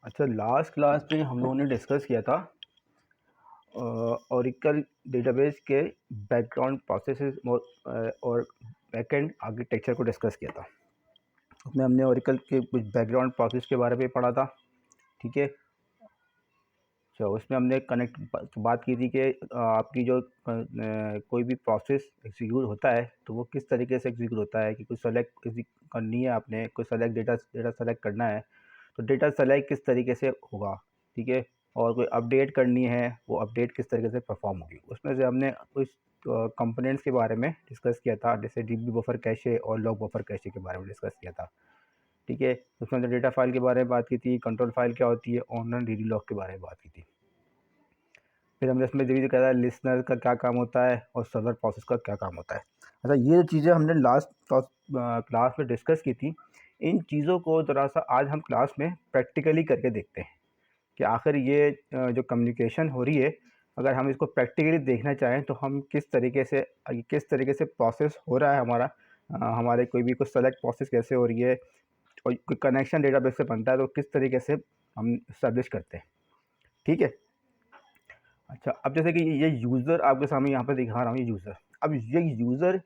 अच्छा, last class में हम लोगों ने डिस्कस किया था ओरेकल डेटाबेस के बैकग्राउंड प्रोसेसेस और बैकएंड आर्किटेक्चर को डिस्कस किया था। उसमें हमने ओरेकल के कुछ बैकग्राउंड प्रोसेस के बारे में पढ़ा था। ठीक है, तो उसमें हमने बात की थी कि आपकी जो कोई भी प्रोसेस एग्जीक्यूट होता है तो वो किस तरीके से एग्जीक्यूट होता है कि कुछ सेलेक्ट करनी है, आपने कोई सेलेक्ट डेटा सेलेक्ट करना है तो डेटा सेलेक्ट किस तरीके से होगा। ठीक है, और कोई अपडेट करनी है वो अपडेट किस तरीके से परफॉर्म होगी। उसमें से हमने कुछ कंपोनेंट्स के बारे में डिस्कस किया था, जैसे डीबी बफर कैशे और लॉग बफर कैशे के बारे में डिस्कस किया था। ठीक है, उसमें हमने डेटा फाइल के बारे में बात की थी, कंट्रोल फाइल क्या होती है, ऑनलाइन रीडी लॉग के बारे में बात की थी। फिर हमने इसमें भी कहा था लिसनर का क्या काम होता है और सर्वर प्रोसेस का क्या काम होता है। अच्छा, ये चीज़ें हमने लास्ट क्लास में डिस्कस की थी। इन चीज़ों को ज़रा सा आज हम क्लास में प्रैक्टिकली करके देखते हैं कि आखिर ये जो कम्युनिकेशन हो रही है, अगर हम इसको प्रैक्टिकली देखना चाहें तो हम किस तरीके से प्रोसेस हो रहा है हमारा, हमारे कोई भी कुछ सेलेक्ट प्रोसेस कैसे हो रही है और कोई कनेक्शन डेटाबेस से बनता है तो किस तरीके से हम इस्टेब्लिश करते हैं। ठीक है। अच्छा, अब जैसे कि ये यूज़र आपके सामने यहाँ पर दिखा रहा हूँ, ये यूज़र। अब ये यूज़र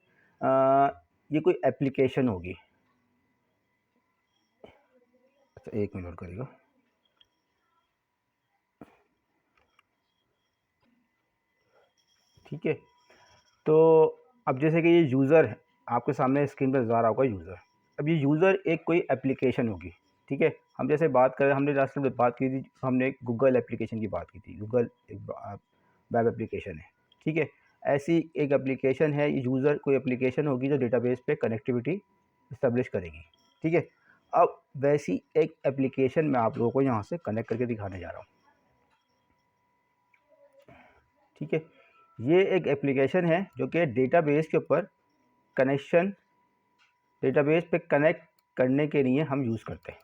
ये कोई एप्लीकेशन होगी। अच्छा, 1 मिनट करिएगा। ठीक है, तो अब जैसे कि ये यूज़र है, आपके सामने स्क्रीन पर नज़र आ रहा होगा यूज़र। अब ये यूज़र एक कोई एप्लीकेशन होगी। ठीक है, हम जैसे बात करें, हमने लास्ट में बात की थी, हमने गूगल एप्लीकेशन की बात की थी। गूगल एक वेब एप्लीकेशन है। ठीक है, ऐसी एक एप्लीकेशन है, ये यूज़र कोई एप्लीकेशन होगी जो डेटाबेस पे कनेक्टिविटी इस्टेब्लिश करेगी। ठीक है, अब वैसी एक एप्लीकेशन मैं आप लोगों को यहाँ से कनेक्ट करके दिखाने जा रहा हूँ। ठीक है, ये एक एप्लीकेशन है जो कि डेटाबेस के ऊपर कनेक्शन, डेटाबेस पे कनेक्ट करने के लिए हम यूज़ करते हैं।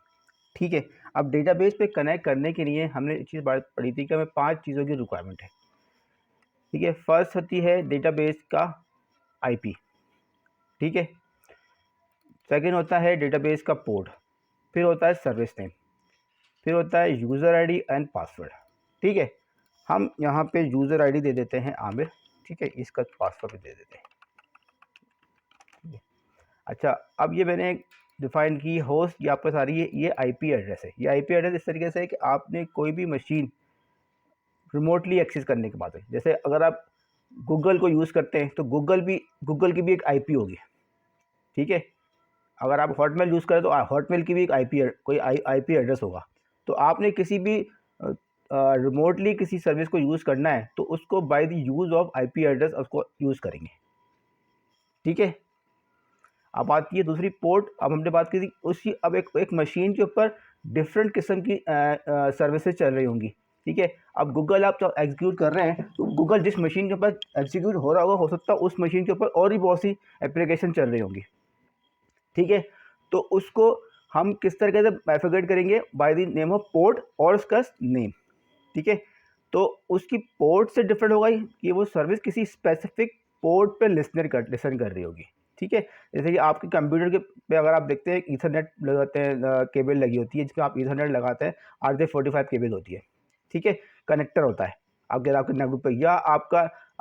ठीक है, अब डेटाबेस पे कनेक्ट करने के लिए हमने एक चीज़ बात पढ़ी थी कि हमें 5 चीज़ों की रिक्वायरमेंट है। ठीक है, फर्स्ट होती है डेटाबेस का आईपी। ठीक है, सेकंड होता है डेटाबेस का पोर्ट, फिर होता है सर्विस नेम, फिर होता है यूज़र आईडी एंड पासवर्ड। ठीक है, हम यहाँ पे यूज़र आईडी दे देते हैं आमिर। ठीक है, इसका पासवर्ड भी दे देते हैं। अच्छा, अब ये मैंने डिफाइन की होस्ट, ये आपके सारी ये आईपी एड्रेस है। ये आईपी एड्रेस इस तरीके से है कि आपने कोई भी मशीन रिमोटली एक्सेस करने के बाद, जैसे अगर आप गूगल को यूज़ करते हैं तो गूगल की भी एक आईपी होगी। ठीक है, अगर आप हॉटमेल यूज़ करें तो हॉटमेल की भी एक आईपी एड्रेस होगा। तो आपने किसी भी रिमोटली किसी सर्विस को यूज़ करना है तो उसको by the use of IP address उसको यूज़ करेंगे। ठीक है, अब आती है दूसरी पोर्ट। अब हमने बात की थी उसी, अब एक मशीन के ऊपर डिफरेंट किस्म की सर्विसेज चल रही होंगी। ठीक है, अब गूगल आप जब एग्जीक्यूट कर रहे हैं तो गूगल जिस मशीन के ऊपर एग्जीक्यूट हो रहा होगा, हो सकता है उस मशीन के ऊपर और भी बहुत सी एप्लीकेशन चल रही होंगी। ठीक है, तो उसको हम किस तरीके से बाइफरकेट करेंगे, by the name of port और उसका नेम। ठीक है, तो उसकी पोर्ट से डिफरेंट होगा कि वो सर्विस किसी स्पेसिफिक पोर्ट पे लिसन कर रही होगी। ठीक है, जैसे कि आपके कंप्यूटर के पे अगर आप देखते हैं ईथरनेट लगाते हैं, केबल लगी होती है जिसमें आप ईथरनेट लगाते हैं, RJ45 केबल होती है। ठीक है, कनेक्टर होता है आपके नेटवर्क पे, या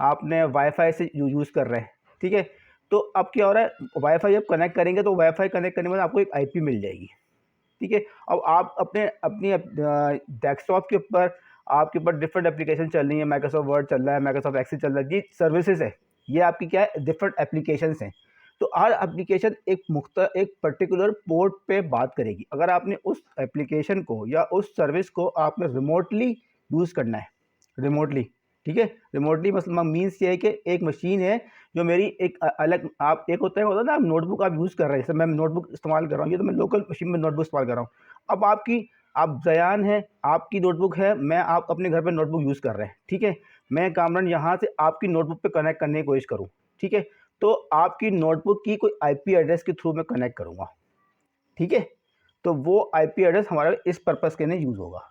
आपने वाईफाई से यूज़ कर रहे हैं। ठीक है, तो अब क्या हो रहा है, वाईफाई जब कनेक्ट करेंगे तो वाईफाई कनेक्ट करने के बाद आपको एक आईपी मिल जाएगी। ठीक है, अब आप अपनी डेस्कटॉप के ऊपर आपके ऊपर डिफरेंट एप्लीकेशन चल रही है, माइक्रोसॉफ्ट वर्ड चल रहा है, माइक्रोसॉफ्ट एक्सेल चल रहा है, ये सर्विसेज है, ये आपकी क्या है, डिफरेंट एप्लीकेशंस हैं। तो हर एप्लीकेशन एक पर्टिकुलर पोर्ट पे बात करेगी। अगर आपने उस एप्लीकेशन को या उस सर्विस को आपने रिमोटली यूज़ करना है, रिमोटली। ठीक है, रिमोटली मतलब मीन्स ये है कि एक मशीन है जो मेरी एक अलग, आप एक होता है ना, नोटबुक आप यूज़ कर रहे हैं, जैसे मैं नोटबुक इस्तेमाल कर रहा हूँ, ये तो मैं लोकल मशीन में नोटबुक इस्तेमाल कर रहा हूँ। अब आप जयान है, आपकी नोटबुक है, आप अपने घर पे नोटबुक यूज़ कर रहे हैं। ठीक है, मैं कामरान यहाँ से आपकी नोटबुक पे कनेक्ट करने की कोशिश करूँ। ठीक है, तो आपकी नोटबुक की कोई आईपी एड्रेस के थ्रू मैं कनेक्ट करूँगा। ठीक है, तो वो आईपी एड्रेस हमारा इस पर्पज़ के लिए यूज़ होगा।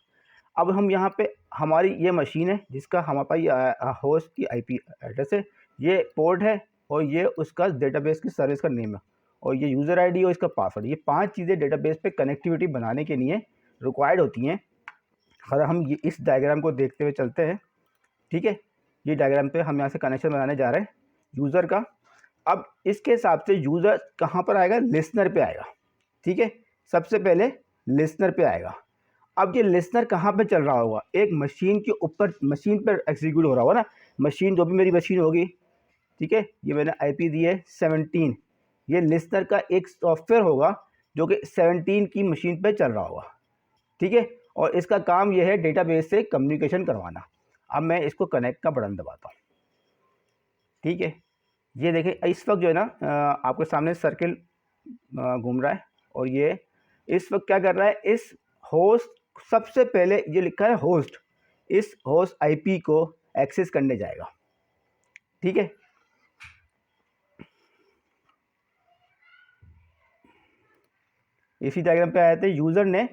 अब हम यहाँ पे, हमारी ये मशीन है जिसका हमारे पास ये होस्ट की आईपी एड्रेस है, ये पोर्ट है और ये उसका डेटाबेस की सर्विस का नेम है, और ये यूज़र आईडी और इसका पासवर्ड। ये 5 चीज़ें डेटाबेस पे कनेक्टिविटी बनाने के लिए रिक्वायर्ड होती हैं। अगर हम ये इस डायग्राम को देखते हुए चलते हैं, ठीक है, ये डायग्राम पे हम यहाँ से कनेक्शन बनाने जा रहे हैं यूज़र का। अब इसके हिसाब से यूज़र कहाँ पर आएगा, लिसनर पे आएगा, ठीक है, सबसे पहले लिसनर पे आएगा। अब ये लिसनर कहाँ पे चल रहा होगा, एक मशीन के ऊपर, मशीन पर एग्जीक्यूट हो रहा होगा ना, मशीन जो भी मेरी मशीन होगी, ठीक है, ये मैंने आईपी दी है 17, ये लिसनर का एक सॉफ्टवेयर होगा जो कि 17 की मशीन पे चल रहा होगा, ठीक है, और इसका काम यह है डेटाबेस से कम्युनिकेशन करवाना। अब मैं इसको कनेक्ट का बटन दबाता हूँ, ठीक है, ये देखें इस वक्त जो है ना आपके सामने सर्किल घूम रहा है, और ये इस वक्त क्या कर रहा है, इस होस्ट, सबसे पहले ये लिखा है होस्ट, इस होस्ट आईपी को एक्सेस करने जाएगा, ठीक है। इसी डायग्राम पे आए थे, यूज़र ने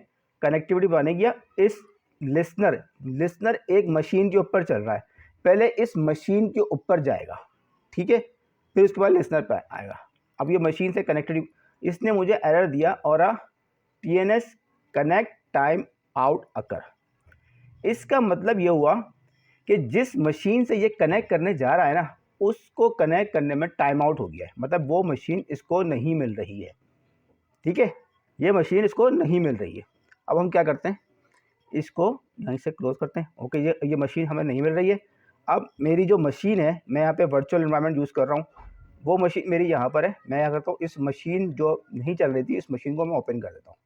कनेक्टिविटी बनाने गया, इस लिसनर एक मशीन के ऊपर चल रहा है, पहले इस मशीन के ऊपर जाएगा, ठीक है, फिर उसके बाद लिसनर पे आएगा। अब ये मशीन से कनेक्टेड, इसने मुझे एरर दिया और टीएनएस कनेक्ट टाइम आउट अकर। इसका मतलब ये हुआ कि जिस मशीन से ये कनेक्ट करने जा रहा है ना, उसको कनेक्ट करने में टाइम आउट हो गया है, मतलब वो मशीन इसको नहीं मिल रही है, ठीक है, ये मशीन इसको नहीं मिल रही है। अब हम क्या करते हैं, इसको यहीं से क्लोज करते हैं, ओके, ये मशीन हमें नहीं मिल रही है। अब मेरी जो मशीन है, मैं यहाँ पे वर्चुअल एनवायरनमेंट यूज़ कर रहा हूँ, वो मशीन मेरी यहाँ पर है, मैं क्या करता हूँ, इस मशीन जो नहीं चल रही थी, इस मशीन को मैं ओपन कर देता हूँ।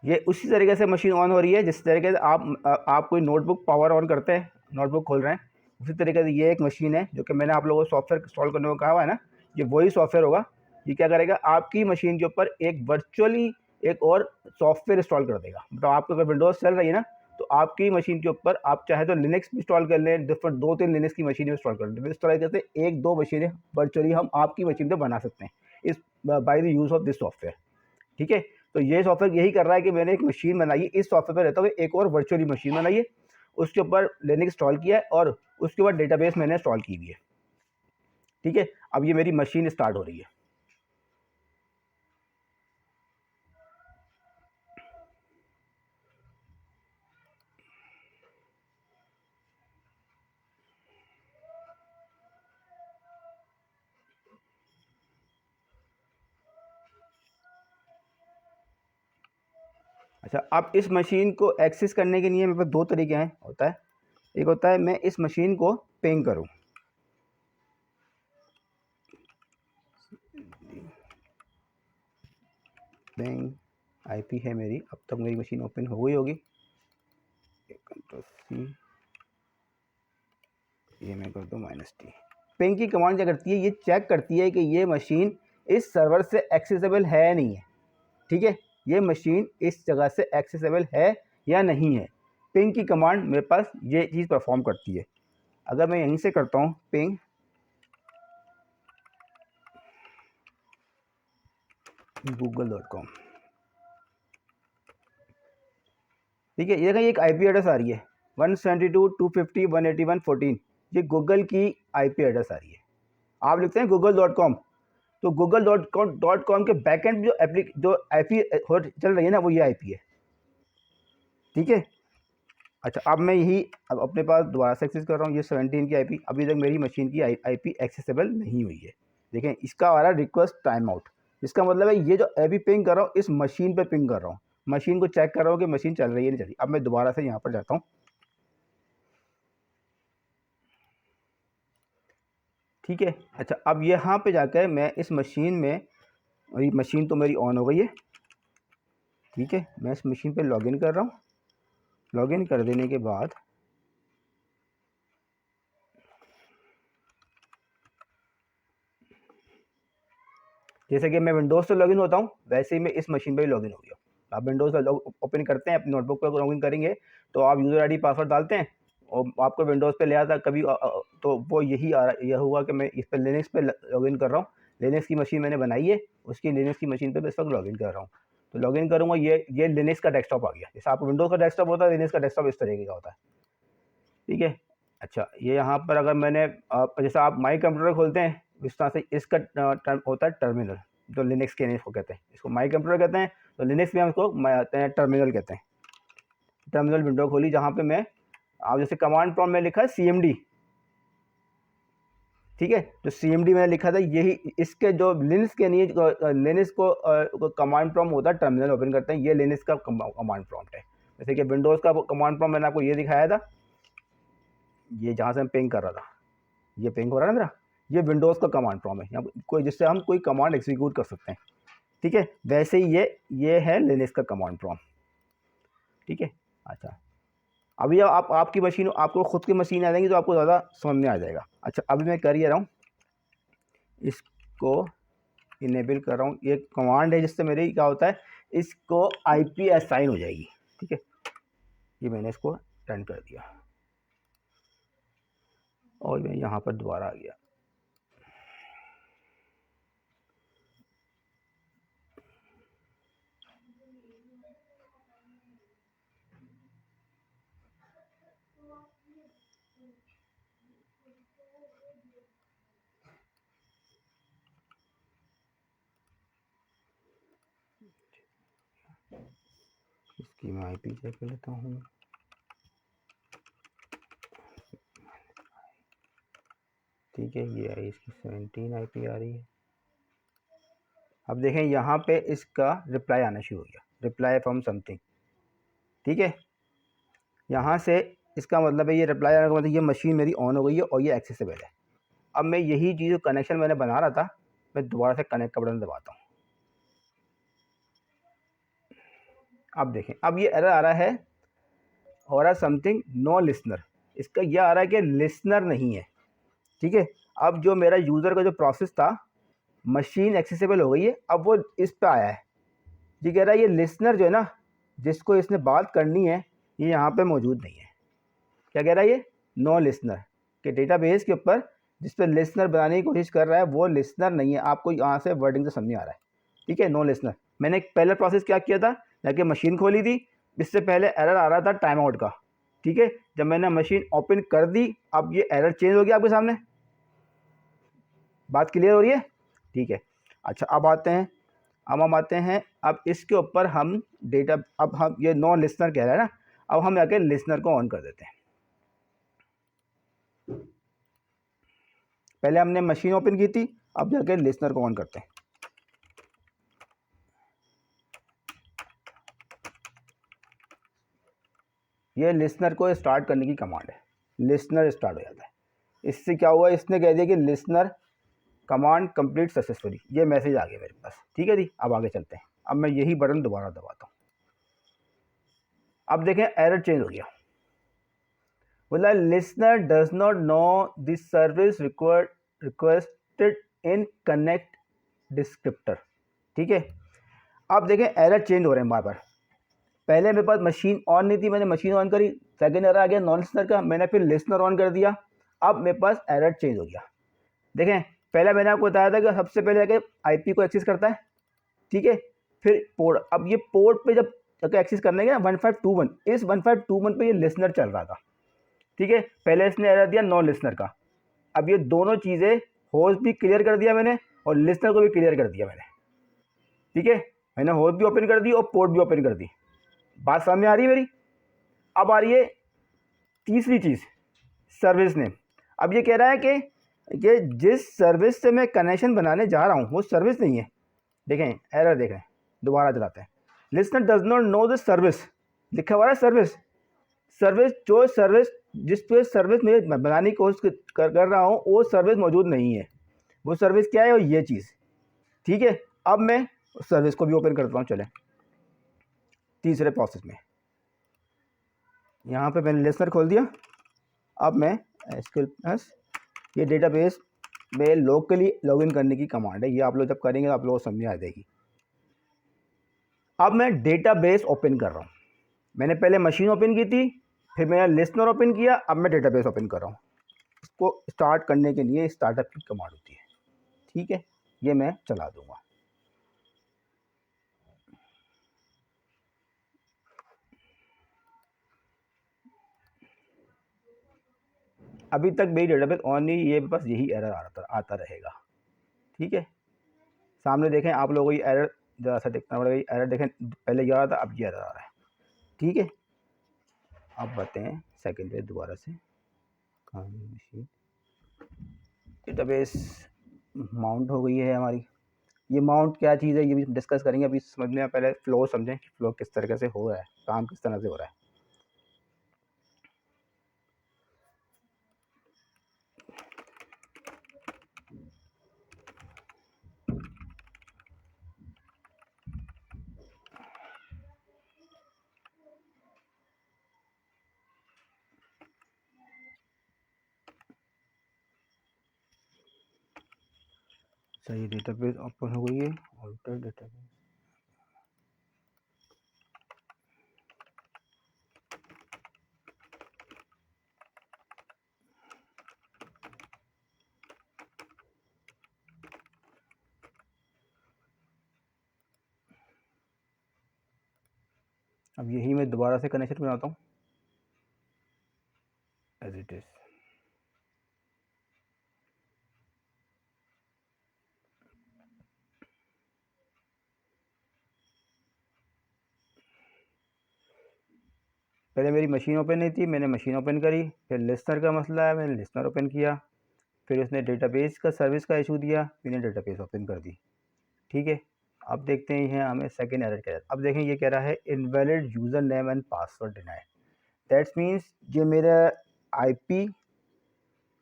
ये उसी तरीके से मशीन ऑन हो रही है जिस तरीके से आप कोई नोटबुक पावर ऑन करते हैं, नोटबुक खोल रहे हैं, उसी तरीके से ये एक मशीन है जो कि मैंने आप लोगों को सॉफ्टवेयर इंस्टॉल करने को कहा हुआ है ना, ये वही सॉफ्टवेयर होगा। ये क्या करेगा, आपकी मशीन के ऊपर एक वर्चुअली एक और सॉफ्टवेयर इंस्टॉल कर देगा। मतलब आपको अगर विंडोज़ चल रही है ना, तो आपकी मशीन के ऊपर आप चाहे तो लिनक्स भी इंस्टॉल कर लें, डिफरेंट 2-3 लिनक्स की मशीन इंस्टॉल कर लें, इस तरीके से 1-2 मशीनें वर्चुअली हम आपकी मशीन पर बना सकते हैं इस by the use of this software, ठीक है। तो ये सॉफ्टवेयर यही कर रहा है कि मैंने एक मशीन बनाई है, इस सॉफ्टवेयर पर रहता हुए एक और वर्चुअली मशीन बनाई है, उसके ऊपर लिनक्स इंस्टॉल किया है और उसके बाद डेटाबेस मैंने इंस्टॉल की हुई है, ठीक है। अब ये मेरी मशीन स्टार्ट हो रही है। अच्छा, अब इस मशीन को एक्सेस करने के लिए मेरे पास 2 तरीके हैं, होता है, एक होता है मैं इस मशीन को पिंग करूं, पिंग आईपी है मेरी, अब तक मेरी मशीन ओपन हो गई होगी, कंट्रोल सी, ये मैं कर दूं -T। पिंग की कमांड क्या करती है, ये चेक करती है कि ये मशीन इस सर्वर से एक्सेसिबल है या नहीं है, ठीक है, ये मशीन इस जगह से एक्सेसिबल है या नहीं है। पिंग की कमांड मेरे पास ये चीज़ परफॉर्म करती है। अगर मैं यहीं से करता हूँ पिंग google.com, ठीक है, ये देखिए एक आईपी एड्रेस आ रही है 172.250.181.14, ये गूगल की आईपी एड्रेस आ रही है। आप लिखते हैं google.com, तो google.com के बैकएंड जो आईपी चल रही है ना, वो ये आईपी है, ठीक है। अच्छा, अब मैं यही अब अपने पास दोबारा से एक्सेस कर रहा हूँ, ये 17 की आईपी, अभी तक मेरी मशीन की आईपी एक्सेसिबल नहीं हुई है। देखें, इसका आ रहा है रिक्वेस्ट टाइम आउट, इसका मतलब है ये जो आईपी पिंग कर रहा हूँ, इस मशीन पे पिंग कर रहा हूँ, मशीन को चेक कर रहा हूँ कि मशीन चल रही है नहीं चल रही। अब मैं दोबारा से यहाँ पर जाता हूँ, ठीक है। अच्छा, अब यहाँ पे जाकर मैं इस मशीन में, और ये मशीन तो मेरी ऑन हो गई है, ठीक है, मैं इस मशीन पे लॉगिन कर रहा हूँ। लॉगिन कर देने के बाद जैसे कि मैं विंडोज़ से लॉगिन होता हूँ, वैसे ही मैं इस मशीन पे भी लॉगिन हो गया। आप विंडोज़ से ओपन करते हैं, अपने नोटबुक पर लॉगिन करेंगे तो आप यूज़र आईडी पासवर्ड डालते हैं और आपको विंडोज़ पे ले आता कभी तो वो यही आ रहा, यह हुआ कि मैं इस पर लिनक्स पे लॉगिन कर रहा हूँ। लिनक्स की मशीन मैंने बनाई है, उसकी लिनक्स की मशीन पर इस वक्त लॉगिन कर रहा हूँ। तो लॉगिन करूँगा, ये लिनक्स का डेस्कटॉप आ गया। जैसे आपको विंडोज़ का डेस्कटॉप होता है, लिनक्स का डेस्कटॉप इस तरीके का होता है, ठीक है। अच्छा, ये यहाँ पर अगर मैंने जैसे आप माई कंप्यूटर खोलते हैं, इस तरह से इसका टर्म होता है टर्मिनल, जो लिनक्स के इसको कहते हैं, इसको माई कंप्यूटर कहते हैं, तो लिनक्स में हम इसको टर्मिनल कहते हैं। टर्मिनल विंडो खोली जहाँ पे मैं आप जैसे कमांड प्रॉम्प्ट में लिखा है CMD, ठीक है, जो CMD मैंने लिखा था यही इसके जो लिनक्स के लिए लिनक्स को कमांड प्रॉम्प्ट होता है टर्मिनल ओपन करते हैं, ये लिनक्स का कमांड प्रॉम्प्ट है। जैसे कि विंडोज़ का कमांड प्रॉम्प्ट मैंने आपको ये दिखाया था, ये जहाँ से मैं पिंग कर रहा था, ये पिंग हो रहा है ना मेरा, ये विंडोज़ का कमांड प्रॉम्प्ट है, यहाँ कोई जिससे हम कोई कमांड एग्जीक्यूट कर सकते हैं, ठीक है। वैसे ही ये है लिनक्स का कमांड प्रॉम्प्ट, ठीक है। अच्छा, अभी आपकी मशीन, आपको खुद की मशीन आ जाएंगी तो आपको ज़्यादा समझ में आ जाएगा। अच्छा, अभी मैं कर ये रहा हूँ, इसको इनेबल कर रहा हूँ, ये कमांड है जिससे मेरी क्या होता है, इसको IP असाइन हो जाएगी, ठीक है। ये मैंने इसको रन कर दिया और मैं यहाँ पर दोबारा आ गया। इसकी मैं IP चेक कर लेता हूँ, ठीक है, ये आई इसकी 17 IP आ रही है। अब देखें यहाँ पे इसका रिप्लाई आना शुरू हो गया, रिप्लाई फ्रॉम समथिंग, ठीक है। यहाँ से इसका मतलब है ये रिप्लाई आने का मतलब ये मशीन मेरी ऑन हो गई है और ये एक्सेसिबल है। अब मैं यही चीज़ कनेक्शन मैंने बना रहा था, मैं दोबारा से कनेक्ट का बटन दबाता हूँ। अब देखें, अब ये एरर आ रहा है और समथिंग नो लिसनर, इसका ये आ रहा है कि लिसनर नहीं है, ठीक है। अब जो मेरा यूज़र का जो प्रोसेस था, मशीन एक्सेसिबल हो गई है, अब वो इस पे आया है, ये कह रहा है ये लिसनर जो है ना, जिसको इसने बात करनी है, ये यहाँ पे मौजूद नहीं है। क्या कह रहा है ये, नो लिसनर, कि डेटाबेस के ऊपर जिस पर लिसनर बनाने की कोशिश कर रहा है वो लिसनर नहीं है। आपको यहाँ से वर्डिंग से समझ में आ रहा है, ठीक है, नो लिसनर। मैंने पहला प्रोसेस क्या किया था, जाके मशीन खोली थी, इससे पहले एरर आ रहा था टाइम आउट का, ठीक है। जब मैंने मशीन ओपन कर दी, अब ये एरर चेंज हो गया आपके सामने, बात क्लियर हो रही है, ठीक है। अच्छा, अब आते हैं, अब हम आते हैं, अब इसके ऊपर हम डेटा, अब हम ये नो लिसनर कह रहा है ना, अब हम जाके लिसनर को ऑन कर देते हैं। पहले हमने मशीन ओपन की थी, अब जाके लिसनर को ऑन करते हैं। ये लिसनर को स्टार्ट करने की कमांड है, लिसनर स्टार्ट हो जाता है। इससे क्या हुआ, इसने कह दिया कि लिसनर कमांड कंप्लीट सक्सेसफुली, ये मैसेज आ गया मेरे पास, ठीक है जी। अब आगे चलते हैं, अब मैं यही बटन दोबारा दबाता हूँ। अब देखें एरर चेंज हो गया, बोला listener does not know this service requested in connect descriptor, ठीक है। अब देखें एरर चेंज हो रहे हैं बार बार। पहले मेरे पास मशीन ऑन नहीं थी, मैंने मशीन ऑन करी, सेकंड एरर आ गया नॉन लिसनर का, मैंने फिर लिसनर ऑन कर दिया, अब मेरे पास एरर चेंज हो गया। देखें, पहले मैंने आपको बताया था कि सबसे पहले जाके IP को एक्सेस करता है, ठीक है, फिर पोर्ट। अब ये पोर्ट पे जब जाके एक्सेस करने के ना 1521, इस 1521 पे ये लिसनर चल रहा था, ठीक है। पहले इसने एरर दिया नॉन लिसनर का, अब ये दोनों चीज़ें, होस्ट भी क्लियर कर दिया मैंने और लिसनर को भी क्लियर कर दिया मैंने, ठीक है। मैंने होस्ट भी ओपन कर दी और पोर्ट भी ओपन कर दी, बात सामने आ रही है मेरी। अब आ रही है तीसरी चीज़, सर्विस नेम। अब ये कह रहा है कि जिस सर्विस से मैं कनेक्शन बनाने जा रहा हूँ वो सर्विस नहीं है। देखें एरर, देखें, दोबारा चलाते हैं, listener does not know the service, लिखा हुआ है सर्विस, सर्विस जो सर्विस जिस पे सर्विस में बनाने की कोशिश कर रहा हूँ वो सर्विस मौजूद नहीं है। वो सर्विस क्या है, और ये चीज़, ठीक है। अब मैं सर्विस को भी ओपन करता हूँ, चले तीसरे प्रोसेस में, यहाँ पे मैंने लिसनर खोल दिया। अब मैं SQL ये डेटाबेस में लोकली लॉगिन करने की कमांड है, ये आप लोग जब करेंगे तो आप लोगों को समझ आ जाएगी। अब मैं डेटाबेस ओपन कर रहा हूँ, मैंने पहले मशीन ओपन की थी, फिर मैंने लिसनर ओपन किया, अब मैं डेटाबेस ओपन कर रहा हूँ। इसको स्टार्ट करने के लिए स्टार्टअप की कमांड होती है, ठीक है, ये मैं चला दूंगा। अभी तक मेरी डेटाबेस ऑन नहीं, ये बस यही एरर आता रहेगा, ठीक है। सामने देखें आप लोगों को ये एरर ज़रा सा देखना पड़ेगा। एरर देखें, पहले ये आ रहा था, अब ये एरर आ रहा है। ठीक है, अब बढ़ते हैं सेकंड पे दोबारा से। मशीन डेटाबेस माउंट हो गई है हमारी। ये माउंट क्या चीज़ है ये भी डिस्कस करेंगे। अभी समझने में पहले फ्लो समझें कि फ्लो किस तरीके से हो रहा है, काम किस तरह से हो रहा है। सही, डेटाबेस ओपन हो गई है। ऑल्टर डेटाबेस, अब यही मैं दोबारा से कनेक्शन बनाता हूँ एज इट इज़। पहले मेरी मशीन ओपन नहीं थी, मैंने मशीन ओपन करी। फिर लिस्नर का मसला है, मैंने लिस्नर ओपन किया। फिर उसने डेटाबेस का सर्विस का इशू दिया, मैंने डेटाबेस ओपन कर दी। ठीक है, अब देखते हैं हमें सेकंड एरर क्या है। अब देखें ये कह रहा है invalid user name and password deny. That's means ये मेरा आईपी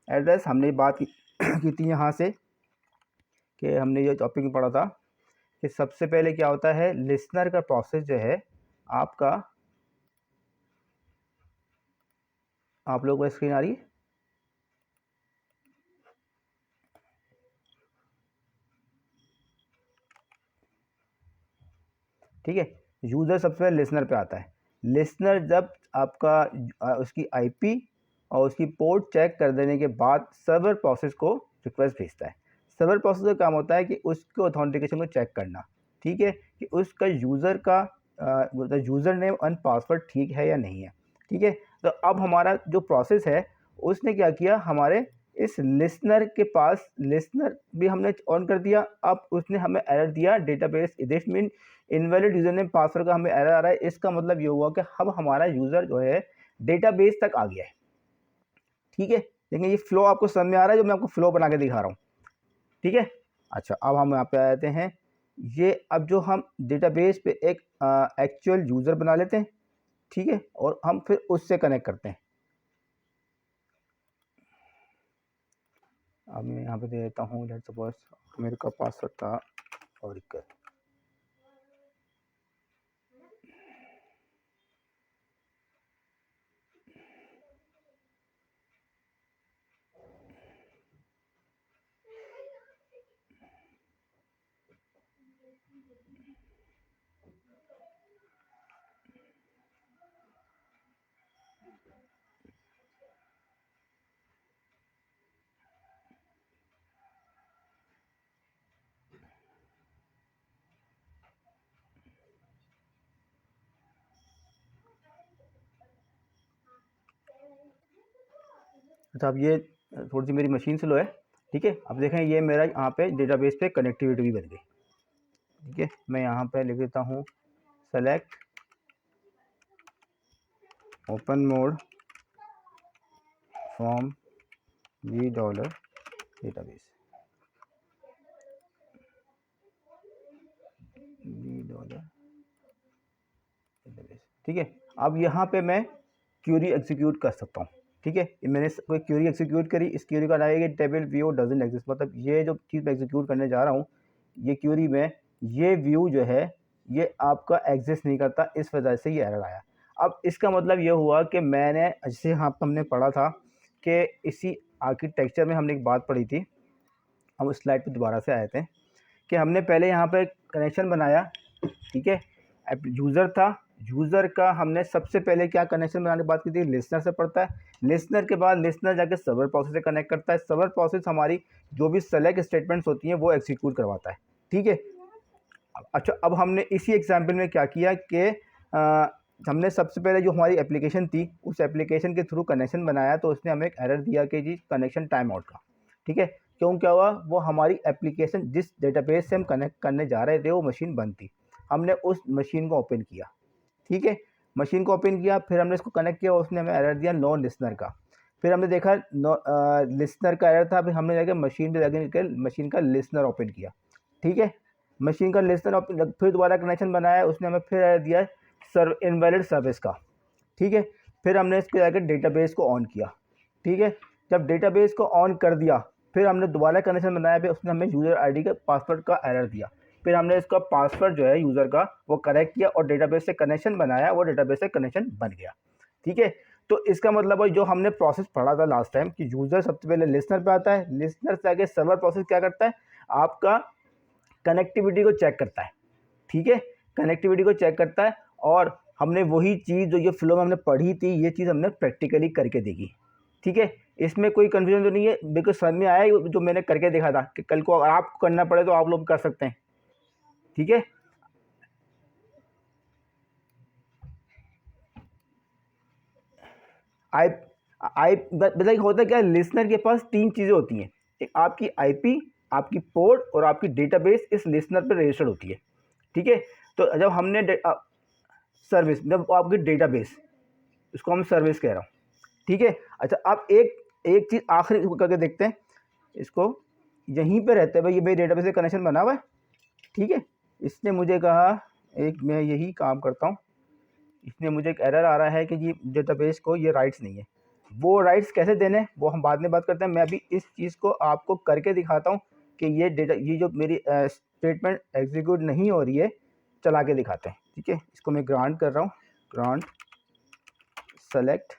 एड्रेस, हमने बात की थी यहाँ से कि हमने ये टॉपिक में पढ़ा था कि सबसे पहले क्या होता है, लिसनर का प्रोसेस जो है आपका, आप लोगों को स्क्रीन आ रही है? ठीक है, यूज़र सबसे पहले लिसनर पे आता है। लिसनर जब आपका उसकी आईपी और उसकी पोर्ट चेक कर देने के बाद सर्वर प्रोसेस को रिक्वेस्ट भेजता है। सर्वर प्रोसेस का काम होता है कि उसको ऑथेंटिकेशन को चेक करना। ठीक है, कि उसका यूज़र का यूज़र नेम एंड पासवर्ड ठीक है या नहीं है। ठीक है, तो अब हमारा जो प्रोसेस है उसने क्या किया, हमारे इस लिसनर के पास लिसनर भी हमने ऑन कर दिया। अब उसने हमें एरर दिया database this mean invalid user name password का हमें एरर आ रहा है। इसका मतलब ये हुआ कि अब हमारा यूज़र जो है डेटाबेस तक आ गया है। ठीक है, लेकिन ये फ्लो आपको समझ में आ रहा है जो मैं आपको फ्लो बना के दिखा रहा हूँ। ठीक है, अच्छा अब हम यहाँ पे आ जाते हैं। ये अब जो हम डेटाबेस पे एक एक्चुअल यूज़र बना लेते हैं। ठीक है, और हम फिर उससे कनेक्ट करते हैं। अब मैं यहाँ पे दे देता हूँ, लेट्स सपोज मेरे का पासवर्ड था ऑरिकल। अच्छा, अब ये थोड़ी सी मेरी मशीन स्लो है। ठीक है, अब देखें ये मेरा यहाँ पे डेटाबेस पे कनेक्टिविटी भी बन गई। ठीक है, मैं यहाँ पे लिख देता हूँ select open mode from $, database database. ठीक है, अब यहाँ पे मैं क्यूरी एग्जीक्यूट कर सकता हूँ। ठीक है, मैंने कोई क्यूरी एग्जीक्यूट करी, इस क्यूरी का नाम है टेबल व्यू डजंट एग्जिस्ट। मतलब ये जो चीज़ मैं एग्जीक्यूट करने जा रहा हूँ, ये क्यूरी में ये व्यू जो है ये आपका एग्जिस्ट नहीं करता, इस वजह से ये एरर आया। अब इसका मतलब ये हुआ कि मैंने जैसे यहाँ पर हमने पढ़ा था कि इसी आर्किटेक्चर में हमने एक बात पढ़ी थी, हम उस स्लाइड पर दोबारा से आए थे कि हमने पहले यहाँ पर कनेक्शन बनाया। ठीक है, यूज़र था, यूज़र का हमने सबसे पहले क्या कनेक्शन बनाने की बात की थी, लिसनर से पड़ता है। लिसनर के बाद लिसनर जाके सर्वर प्रोसेस से कनेक्ट करता है। सर्वर प्रोसेस हमारी जो भी सेलेक्ट स्टेटमेंट्स होती हैं वो एग्जीक्यूट करवाता है। ठीक है, अच्छा अब हमने इसी एग्जांपल में क्या किया कि हमने सबसे पहले जो हमारी एप्लीकेशन थी उस एप्लीकेशन के थ्रू कनेक्शन बनाया, तो उसने हमें एक एरर दिया कि जी कनेक्शन टाइम आउट का। ठीक है, क्यों क्या हुआ, वो हमारी एप्लीकेशन जिस डेटाबेस से हम कनेक्ट करने जा रहे थे वो मशीन बंद थी। हमने उस मशीन को ओपन किया, ठीक है, मशीन को ओपन किया, फिर हमने इसको कनेक्ट किया, उसने हमें एरर दिया नो लिसनर का। फिर हमने देखा लिसनर का एरर था, फिर हमने जाकर मशीन पे जाकर मशीन का लिसनर ओपन किया, ठीक है, मशीन का लिसनर ओपन, फिर दोबारा कनेक्शन बनाया, उसने हमें फिर एरर दिया इनवैलिड सर्विस का, ठीक है। फिर हमने इसको जाकर डेटाबेस को ऑन किया, ठीक है, जब डेटाबेस को ऑन कर दिया फिर हमने दोबारा कनेक्शन बनाया, फिर उसने हमें यूज़र आईडी का पासवर्ड का एरर दिया, फिर हमने इसका पासवर्ड जो है यूज़र का वो करेक्ट किया और डेटाबेस से कनेक्शन बनाया, वो डेटाबेस से कनेक्शन बन गया, ठीक है। तो इसका मतलब है जो हमने प्रोसेस पढ़ा था लास्ट टाइम कि यूज़र सबसे पहले लिसनर पे आता है, लिसनर से आगे सर्वर प्रोसेस क्या करता है, आपका कनेक्टिविटी को चेक करता है, ठीक है, कनेक्टिविटी को चेक करता है। और हमने वही चीज़ जो ये फ्लो में हमने पढ़ी थी, ये चीज़ हमने प्रैक्टिकली करके देखी, ठीक है। इसमें कोई कन्फ्यूजन तो नहीं है, बिल्कुल समझ में आया जो मैंने करके देखा था कि कल को अगर आपको करना पड़े तो आप लोग कर सकते हैं, ठीक है। आई आई बताइए होता क्या है, लिसनर के पास 3 चीज़ें होती हैं, एक आपकी आईपी, आपकी पोर्ट और आपकी डेटाबेस इस लिसनर पर रजिस्टर्ड होती है, ठीक है। तो जब हमने सर्विस, जब आपकी डेटाबेस, इसको हम सर्विस कह रहा हूँ, ठीक है। अच्छा, आप एक चीज़ आखिरी करके देखते हैं, इसको यहीं पे रहते हैं भाई, ये मेरे डेटाबेस से कनेक्शन बना हुआ है, ठीक है। इसने मुझे कहा एक मैं यही काम करता हूँ, इसने मुझे एक एरर आ रहा है कि ये डेटाबेस को ये राइट्स नहीं है, वो राइट्स कैसे देने वो हम बाद में बात करते हैं। मैं अभी इस चीज़ को आपको करके दिखाता हूँ कि ये जो मेरी स्टेटमेंट एग्जीक्यूट नहीं हो रही है, चला के दिखाते हैं, ठीक है। इसको मैं ग्रांट कर रहा हूँ, ग्रांट सेलेक्ट